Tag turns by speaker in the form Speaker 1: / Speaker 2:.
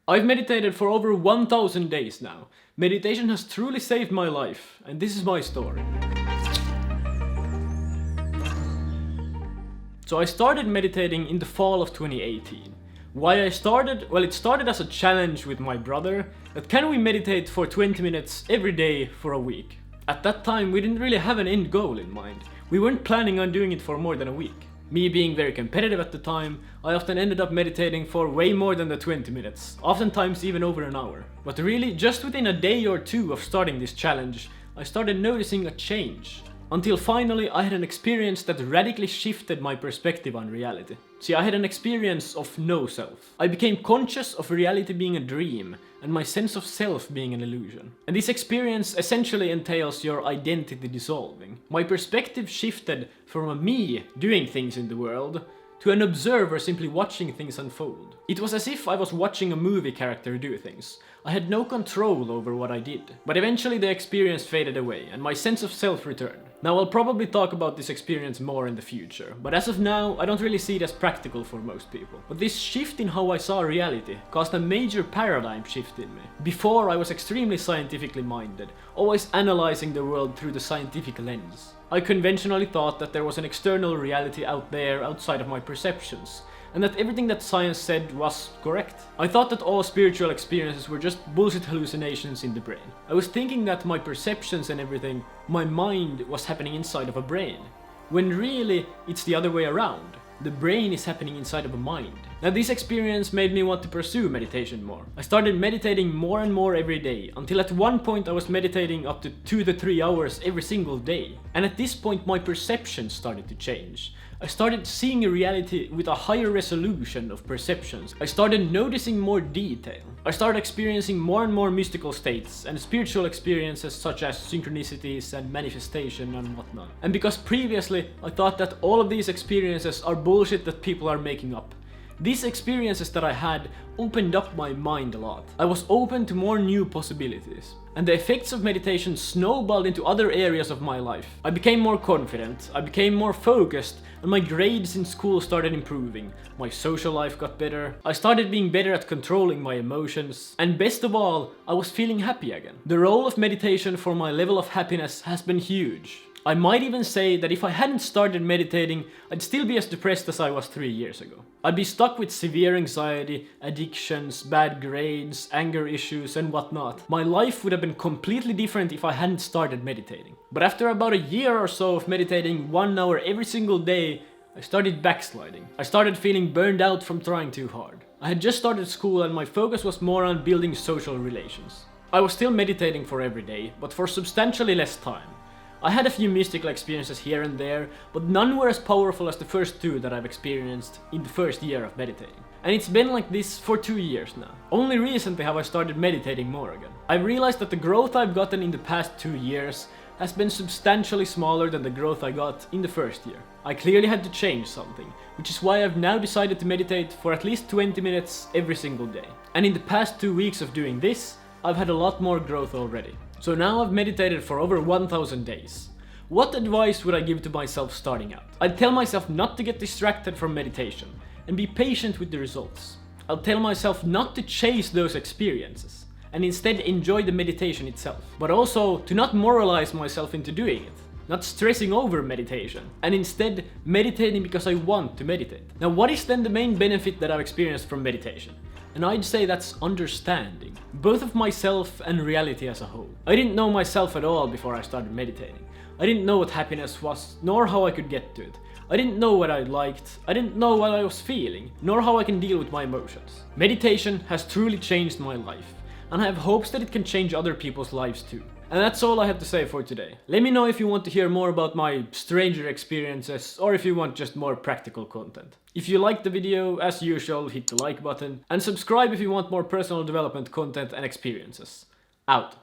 Speaker 1: I've meditated for over 1000 days now. Meditation has truly saved my life, and this is my story. So I started meditating in the fall of 2018. Why I started? Well, it started as a challenge with my brother that can we meditate for 20 minutes every day for a week. At that time we didn't really have an end goal in mind. We weren't planning on doing it for more than a week. Me being very competitive at the time, I often ended up meditating for way more than the 20 minutes, oftentimes even over an hour. But really, just within a day or two of starting this challenge, I started noticing a change. Until finally I had an experience that radically shifted my perspective on reality. See, I had an experience of no self. I became conscious of reality being a dream and my sense of self being an illusion. And this experience essentially entails your identity dissolving. My perspective shifted from a me doing things in the world to an observer simply watching things unfold. It was as if I was watching a movie character do things. I had no control over what I did. But eventually the experience faded away and my sense of self returned. Now I'll probably talk about this experience more in the future, but as of now I don't really see it as practical for most people. But this shift in how I saw reality caused a major paradigm shift in me. Before I was extremely scientifically minded, always analyzing the world through the scientific lens. I conventionally thought that there was an external reality out there outside of my perceptions, and that everything that science said was correct. I thought that all spiritual experiences were just bullshit hallucinations in the brain. I was thinking that my perceptions and everything, my mind was happening inside of a brain, when really it's the other way around. The brain is happening inside of a mind. Now this experience made me want to pursue meditation more. I started meditating more and more every day, until at one point I was meditating up to 2 to 3 hours every single day. And at this point my perception started to change. I started seeing a reality with a higher resolution of perceptions. I started noticing more detail. I started experiencing more and more mystical states and spiritual experiences such as synchronicities and manifestation and whatnot. And because previously I thought that all of these experiences are bullshit that people are making up, these experiences that I had opened up my mind a lot. I was open to more new possibilities. And the effects of meditation snowballed into other areas of my life. I became more confident, I became more focused, and my grades in school started improving. My social life got better, I started being better at controlling my emotions, and best of all, I was feeling happy again. The role of meditation for my level of happiness has been huge. I might even say that if I hadn't started meditating, I'd still be as depressed as I was 3 years ago. I'd be stuck with severe anxiety, addictions, bad grades, anger issues and whatnot. My life would have been completely different if I hadn't started meditating. But after about a year or so of meditating 1 hour every single day, I started backsliding. I started feeling burned out from trying too hard. I had just started school and my focus was more on building social relations. I was still meditating for every day, but for substantially less time. I had a few mystical experiences here and there, but none were as powerful as the first 2 that I've experienced in the first year of meditating. And it's been like this for 2 years now. Only recently have I started meditating more again. I've realized that the growth I've gotten in the past 2 years has been substantially smaller than the growth I got in the first year. I clearly had to change something, which is why I've now decided to meditate for at least 20 minutes every single day. And in the past 2 weeks of doing this, I've had a lot more growth already. So now I've meditated for over 1000 days. What advice would I give to myself starting out? I'd tell myself not to get distracted from meditation and be patient with the results. I'll tell myself not to chase those experiences and instead enjoy the meditation itself. But also to not moralize myself into doing it, not stressing over meditation, and instead meditating because I want to meditate. Now what is then the main benefit that I've experienced from meditation? And I'd say that's understanding, both of myself and reality as a whole. I didn't know myself at all before I started meditating. I didn't know what happiness was, nor how I could get to it. I didn't know what I liked, I didn't know what I was feeling, nor how I can deal with my emotions. Meditation has truly changed my life, and I have hopes that it can change other people's lives too. And that's all I have to say for today. Let me know if you want to hear more about my stranger experiences or if you want just more practical content. If you liked the video, as usual, hit the like button and subscribe if you want more personal development content and experiences. Out.